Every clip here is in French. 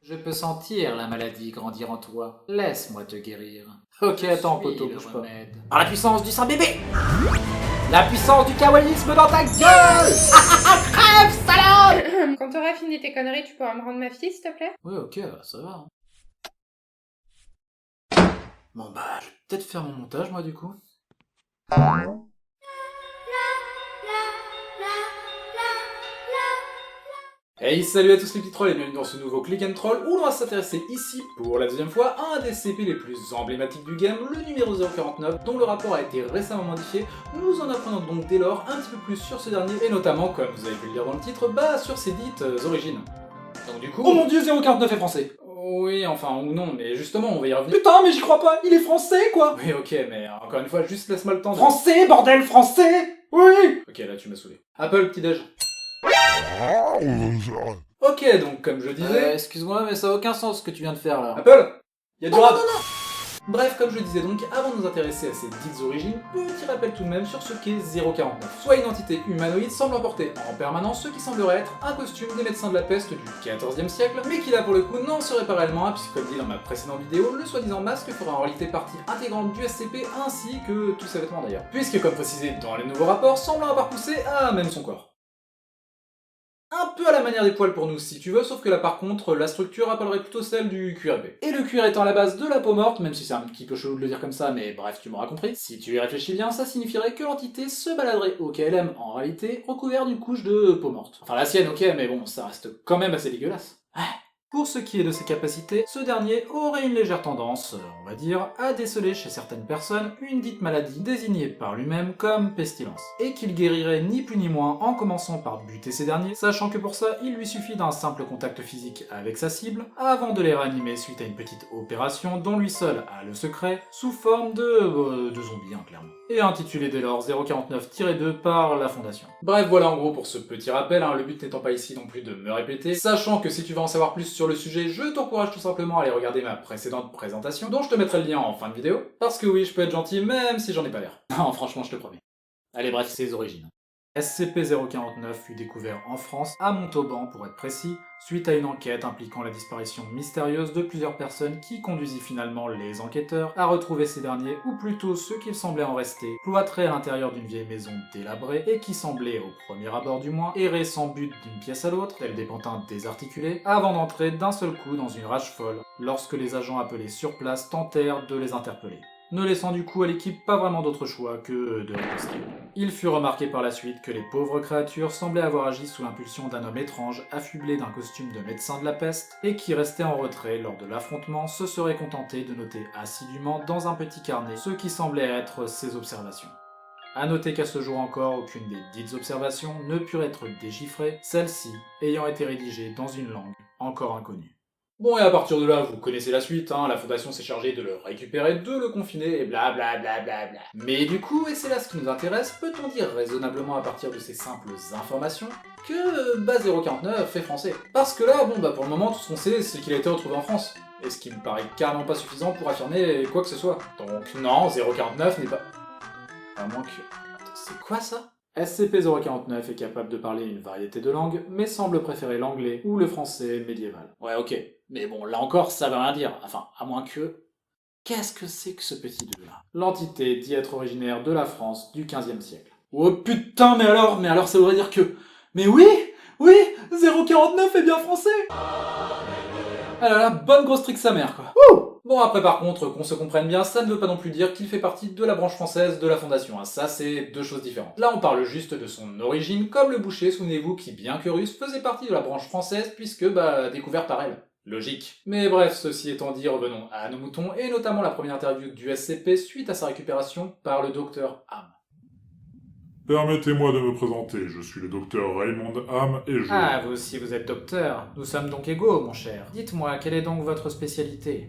Je peux sentir la maladie grandir en toi. Laisse-moi te guérir. Ok, attends, poteau, bouge pas. Par la puissance du Saint-Bébé! La puissance du kawaïisme dans ta gueule! Crève, salope! Quand t'auras fini tes conneries, tu pourras me rendre ma fille, s'il te plaît? Ouais, ok, ça va. Bon bah, je vais peut-être faire mon montage, moi, du coup. Hey, salut à tous les petits trolls et bienvenue dans ce nouveau Click and Troll où l'on va s'intéresser ici, pour la deuxième fois, à un des CP les plus emblématiques du game, le numéro 049, dont le rapport a été récemment modifié. Nous en apprenons donc dès lors un petit peu plus sur ce dernier, et notamment, comme vous avez pu le lire dans le titre, sur ses dites origines. Donc du coup... Oh mon dieu, 049 est français! Oui, enfin, ou non, mais justement, on va y revenir. Putain, mais j'y crois pas, il est français, quoi! Oui, ok, mais encore une fois, juste laisse-moi le temps de... Français, bordel, français! Oui! Ok, là, tu m'as saoulé. Apple, petit-déj. Ok, donc, comme je disais... excuse-moi, mais ça a aucun sens ce que tu viens de faire, là. Apple! Y'a du rap! Bref, comme je disais donc, avant de nous intéresser à ces dites origines, petit rappel tout de même sur ce qu'est 049. Soit une entité humanoïde semblant porter en permanence ce qui semblerait être un costume des médecins de la peste du XIVe siècle, mais qui là pour le coup n'en serait pas réellement un, puisque comme dit dans ma précédente vidéo, le soi-disant masque ferait en réalité partie intégrante du SCP ainsi que tous ses vêtements d'ailleurs. Puisque comme précisé dans les nouveaux rapports, semblant avoir poussé à même son corps. Un peu à la manière des poils pour nous si tu veux, sauf que là par contre, la structure rappellerait plutôt celle du cuir épais. Et le cuir étant la base de la peau morte, même si c'est un petit peu chelou de le dire comme ça, mais bref, tu m'auras compris, si tu y réfléchis bien, ça signifierait que l'entité se baladerait au KLM en réalité, recouvert d'une couche de peau morte. Enfin la sienne ok, mais bon, ça reste quand même assez dégueulasse. Pour ce qui est de ses capacités, ce dernier aurait une légère tendance, on va dire, à déceler chez certaines personnes une dite maladie désignée par lui-même comme pestilence, et qu'il guérirait ni plus ni moins en commençant par buter ces derniers, sachant que pour ça, il lui suffit d'un simple contact physique avec sa cible, avant de les réanimer suite à une petite opération dont lui seul a le secret, sous forme de zombies, clairement. Et intitulé dès lors 049-2 par la Fondation. Bref, voilà en gros pour ce petit rappel, le but n'étant pas ici non plus de me répéter, sachant que si tu veux en savoir plus sur le sujet, je t'encourage tout simplement à aller regarder ma précédente présentation, dont je te mettrai le lien en fin de vidéo, parce que oui, je peux être gentil même si j'en ai pas l'air. Non, franchement, je te promets. Allez, bref, ses origines. SCP-049 fut découvert en France, à Montauban pour être précis, suite à une enquête impliquant la disparition mystérieuse de plusieurs personnes qui conduisit finalement les enquêteurs à retrouver ces derniers, ou plutôt ceux qu'il semblait en rester, cloîtrés à l'intérieur d'une vieille maison délabrée et qui semblaient, au premier abord du moins, errer sans but d'une pièce à l'autre, tels des pantins désarticulés, avant d'entrer d'un seul coup dans une rage folle, lorsque les agents appelés sur place tentèrent de les interpeller, ne laissant du coup à l'équipe pas vraiment d'autre choix que de riposter. Il fut remarqué par la suite que les pauvres créatures semblaient avoir agi sous l'impulsion d'un homme étrange affublé d'un costume de médecin de la peste et qui, resté en retrait lors de l'affrontement, se serait contenté de noter assidûment dans un petit carnet ce qui semblait être ses observations. A noter qu'à ce jour encore, aucune des dites observations ne put être déchiffrée, celle-ci ayant été rédigée dans une langue encore inconnue. Bon, et à partir de là, vous connaissez la suite, la Fondation s'est chargée de le récupérer, de le confiner, et blablabla. Mais du coup, et c'est là ce qui nous intéresse, peut-on dire raisonnablement à partir de ces simples informations que 049 est français? Parce que là, pour le moment, tout ce qu'on sait, c'est qu'il a été retrouvé en France. Et ce qui me paraît carrément pas suffisant pour affirmer quoi que ce soit. Donc non, 049 n'est pas... À moins que... Attends, c'est quoi ça? SCP-049 est capable de parler une variété de langues, mais semble préférer l'anglais ou le français médiéval. Ouais, ok. Mais bon, là encore, ça veut rien dire. Enfin, à moins que... Qu'est-ce que c'est que ce petit 2 là? L'entité dit être originaire de la France du XVe siècle. Oh putain, mais alors ça voudrait dire que... Mais oui 049 est bien français. Ah là là, bonne grosse trick sa mère, quoi. Wouh! Bon, après par contre, qu'on se comprenne bien, ça ne veut pas non plus dire qu'il fait partie de la branche française de la Fondation, ça c'est deux choses différentes. Là on parle juste de son origine, comme le boucher, souvenez-vous, qui bien que russe, faisait partie de la branche française, puisque, découvert par elle. Logique. Mais bref, ceci étant dit, revenons à nos moutons, et notamment la première interview du SCP suite à sa récupération par le docteur Ham. Permettez-moi de me présenter, je suis le docteur Raymond Ham et je... Ah, vous aussi vous êtes docteur. Nous sommes donc égaux, mon cher. Dites-moi, quelle est donc votre spécialité?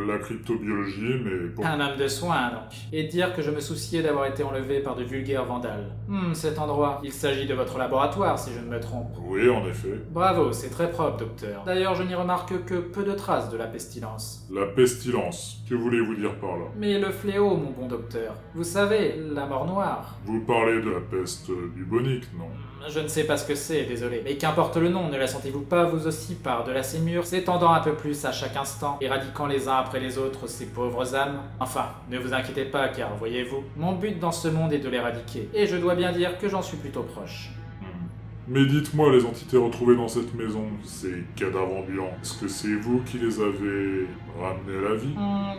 La cryptobiologie, mais bon... Un homme de soin, donc. Et dire que je me souciais d'avoir été enlevé par de vulgaires vandales. Cet endroit. Il s'agit de votre laboratoire, si je ne me trompe. Oui, en effet. Bravo, c'est très propre, docteur. D'ailleurs, je n'y remarque que peu de traces de la pestilence. La pestilence, que voulez-vous dire par là? Mais le fléau, mon bon docteur. Vous savez, la mort noire. Vous parlez de la peste bubonique, non? Je ne sais pas ce que c'est, désolé. Mais qu'importe le nom, ne la sentez-vous pas vous aussi par-delà ces murs, s'étendant un peu plus à chaque instant, éradiquant les uns après les autres ces pauvres âmes? Enfin, ne vous inquiétez pas, car voyez-vous, mon but dans ce monde est de l'éradiquer, et je dois bien dire que j'en suis plutôt proche. Mais dites-moi, les entités retrouvées dans cette maison, ces cadavres ambulants, est-ce que c'est vous qui les avez ramenés à la vie?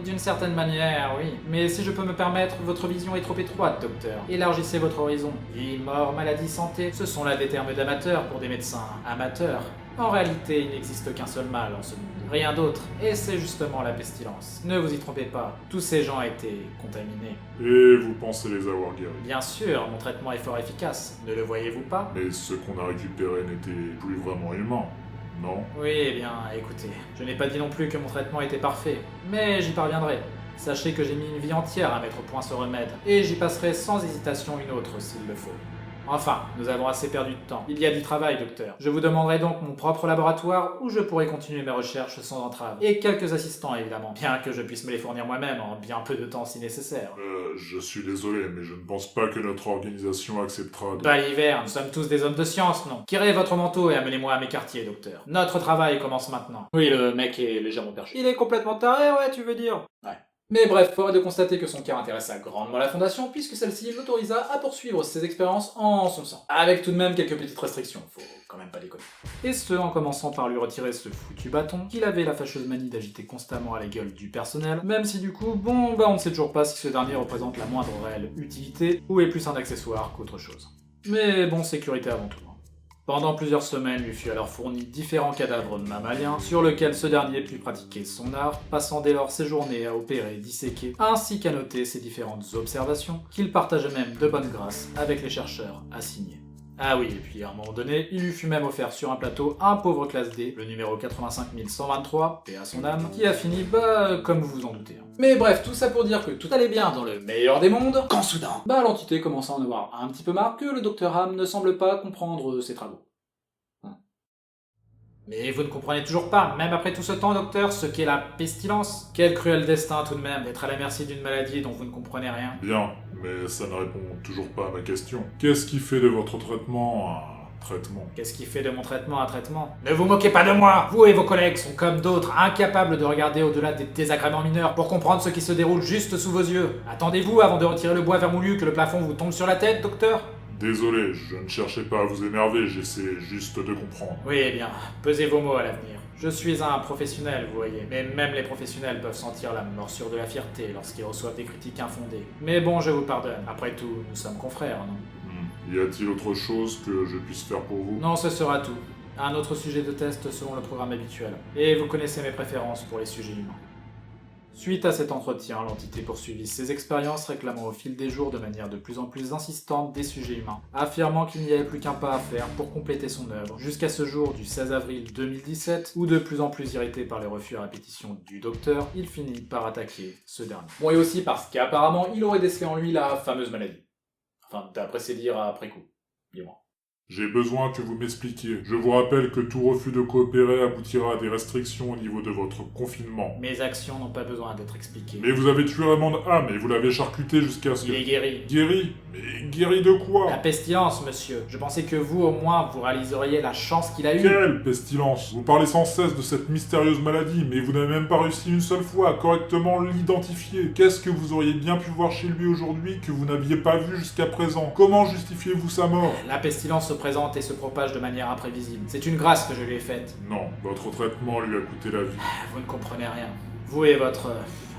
D'une certaine manière, oui. Mais si je peux me permettre, votre vision est trop étroite, docteur. Élargissez votre horizon. Vie, mort, maladie, santé, ce sont là des termes d'amateurs pour des médecins amateurs. En réalité, il n'existe qu'un seul mal en ce monde. Rien d'autre. Et c'est justement la pestilence. Ne vous y trompez pas. Tous ces gens étaient contaminés. Et vous pensez les avoir guéris? Bien sûr, mon traitement est fort efficace. Ne le voyez-vous pas? Mais ceux qu'on a récupérés n'étaient plus vraiment humains, non? Oui, eh bien, écoutez. Je n'ai pas dit non plus que mon traitement était parfait. Mais j'y parviendrai. Sachez que j'ai mis une vie entière à mettre au point ce remède. Et j'y passerai sans hésitation une autre s'il le faut. Enfin, nous avons assez perdu de temps. Il y a du travail, docteur. Je vous demanderai donc mon propre laboratoire où je pourrai continuer mes recherches sans entrave. Et quelques assistants, évidemment. Bien que je puisse me les fournir moi-même en bien peu de temps si nécessaire. Je suis désolé, mais je ne pense pas que notre organisation acceptera de... Pas l'hiver, nous sommes tous des hommes de science, non? Tirez votre manteau et amenez-moi à mes quartiers, docteur. Notre travail commence maintenant. Oui, le mec est légèrement perché. Il est complètement taré, ouais, tu veux dire? Ouais. Mais bref, force de constater que son cas intéressa grandement la Fondation, puisque celle-ci l'autorisa à poursuivre ses expériences en son sang. Avec tout de même quelques petites restrictions, faut quand même pas déconner. Et ce, en commençant par lui retirer ce foutu bâton, qu'il avait la fâcheuse manie d'agiter constamment à la gueule du personnel, même si du coup, bon, on ne sait toujours pas si ce dernier représente la moindre réelle utilité, ou est plus un accessoire qu'autre chose. Mais bon, sécurité avant tout. Pendant plusieurs semaines, lui fut alors fourni différents cadavres mammaliens, sur lesquels ce dernier put pratiquer son art, passant dès lors ses journées à opérer, disséquer, ainsi qu'à noter ses différentes observations, qu'il partageait même de bonne grâce avec les chercheurs assignés. Ah oui, et puis à un moment donné, il lui fut même offert sur un plateau un pauvre classe D, le numéro 85123, paix à son âme, qui a fini, comme vous vous en doutez. Mais bref, tout ça pour dire que tout allait bien dans le meilleur des mondes, quand soudain, l'entité commença à en avoir un petit peu marre que le Dr Ham ne semble pas comprendre ses travaux. Mais vous ne comprenez toujours pas, même après tout ce temps, docteur, ce qu'est la pestilence? Quel cruel destin tout de même, d'être à la merci d'une maladie dont vous ne comprenez rien. Bien, mais ça ne répond toujours pas à ma question. Qu'est-ce qui fait de votre traitement un traitement? Qu'est-ce qui fait de mon traitement un traitement? Ne vous moquez pas de moi! Vous et vos collègues sont comme d'autres, incapables de regarder au-delà des désagréments mineurs pour comprendre ce qui se déroule juste sous vos yeux. Attendez-vous avant de retirer le bois vermoulu que le plafond vous tombe sur la tête, docteur? Désolé, je ne cherchais pas à vous énerver, j'essaie juste de comprendre. Oui, eh bien, pesez vos mots à l'avenir. Je suis un professionnel, vous voyez, mais même les professionnels peuvent sentir la morsure de la fierté lorsqu'ils reçoivent des critiques infondées. Mais bon, je vous pardonne. Après tout, nous sommes confrères, non? Y a-t-il autre chose que je puisse faire pour vous? Non, ce sera tout. Un autre sujet de test selon le programme habituel. Et vous connaissez mes préférences pour les sujets humains. Suite à cet entretien, l'entité poursuivit ses expériences, réclamant au fil des jours de manière de plus en plus insistante des sujets humains, affirmant qu'il n'y avait plus qu'un pas à faire pour compléter son œuvre, jusqu'à ce jour du 16 avril 2017, où de plus en plus irrité par les refus à répétition du docteur, il finit par attaquer ce dernier. Bon, et aussi parce qu'apparemment, il aurait décelé en lui la fameuse maladie. Enfin, d'après ses dires après coup, dis-moi. J'ai besoin que vous m'expliquiez. Je vous rappelle que tout refus de coopérer aboutira à des restrictions au niveau de votre confinement. Mes actions n'ont pas besoin d'être expliquées. Mais vous avez tué Raymond Ham et vous l'avez charcuté jusqu'à ce que... Il est guéri. Guéri? Mais guéri de quoi? La pestilence, monsieur. Je pensais que vous, au moins, vous réaliseriez la chance qu'il a eue. Quelle pestilence? Vous parlez sans cesse de cette mystérieuse maladie, mais vous n'avez même pas réussi une seule fois à correctement l'identifier. Qu'est-ce que vous auriez bien pu voir chez lui aujourd'hui que vous n'aviez pas vu jusqu'à présent? Comment justifiez-vous sa mort? La pestilence se présente et se propage de manière imprévisible. C'est une grâce que je lui ai faite. Non, votre traitement lui a coûté la vie. Vous ne comprenez rien. Vous et votre...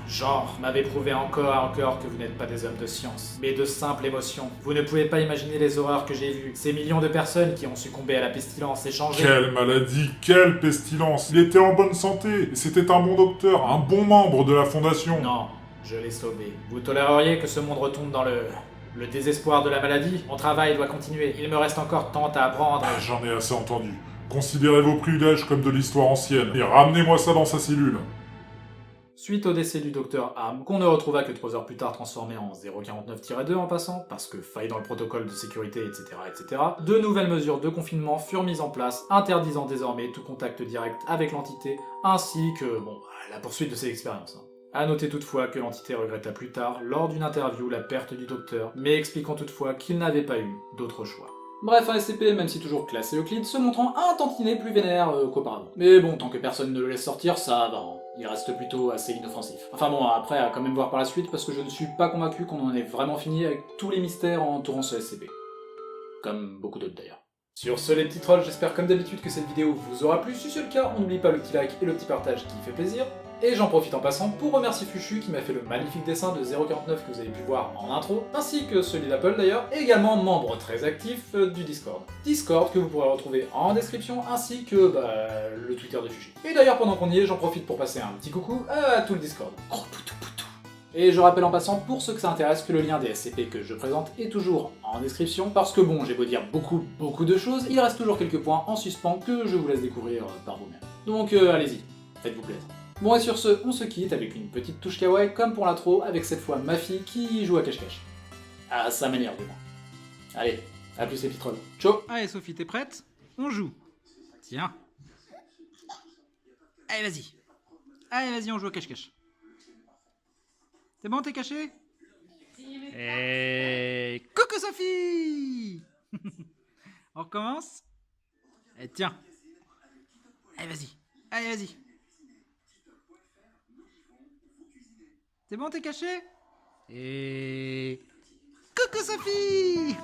genre m'avez prouvé encore et encore que vous n'êtes pas des hommes de science, mais de simples émotions. Vous ne pouvez pas imaginer les horreurs que j'ai vues. Ces millions de personnes qui ont succombé à la pestilence échangées... Quelle maladie, quelle pestilence! Il était en bonne santé, et c'était un bon docteur, un bon membre de la Fondation. Non, je l'ai sauvé. Vous toléreriez que ce monde retombe dans le désespoir de la maladie? Mon travail doit continuer. Il me reste encore tant à apprendre. J'en ai assez entendu. Considérez vos privilèges comme de l'histoire ancienne, et ramenez-moi ça dans sa cellule. Suite au décès du Dr Ham, qu'on ne retrouva que 3 heures plus tard transformé en 049-2 en passant, parce que faille dans le protocole de sécurité, etc., de nouvelles mesures de confinement furent mises en place, interdisant désormais tout contact direct avec l'entité, ainsi que, la poursuite de ses expériences. A noter toutefois que l'entité regretta plus tard, lors d'une interview, la perte du docteur, mais expliquant toutefois qu'il n'avait pas eu d'autre choix. Bref, un SCP, même si toujours classé Euclide, se montrant un tantinet plus vénère qu'auparavant. Mais bon, tant que personne ne le laisse sortir, ça va, il reste plutôt assez inoffensif. Enfin bon, après, à quand même voir par la suite, parce que je ne suis pas convaincu qu'on en ait vraiment fini avec tous les mystères entourant ce SCP. Comme beaucoup d'autres d'ailleurs. Sur ce les petits trolls, j'espère comme d'habitude que cette vidéo vous aura plu. Si c'est le cas, on n'oublie pas le petit like et le petit partage qui fait plaisir. Et j'en profite en passant pour remercier Fuchu qui m'a fait le magnifique dessin de 049 que vous avez pu voir en intro, ainsi que celui d'Apple d'ailleurs, et également membre très actif du Discord. Discord que vous pourrez retrouver en description, ainsi que le Twitter de Fuchu. Et d'ailleurs pendant qu'on y est, j'en profite pour passer un petit coucou à tout le Discord. Gros poutou poutou. Et je rappelle en passant, pour ceux que ça intéresse, que le lien des SCP que je présente est toujours en description, parce que bon, j'ai beau dire beaucoup de choses, il reste toujours quelques points en suspens que je vous laisse découvrir par vous-même. Donc allez-y, faites-vous plaisir. Bon et sur ce, on se quitte avec une petite touche kawaii comme pour l'intro, avec cette fois ma fille qui joue à cache-cache. À sa manière du moins. Allez, à plus les petits trolls. Ciao. Allez Sophie, t'es prête? On joue. Tiens. Allez vas-y. Allez vas-y, on joue à cache-cache. C'est bon, t'es caché? Et coucou Sophie. On recommence? Et tiens. Allez vas-y. Allez vas-y. C'est bon, t'es caché? Et coucou Sophie.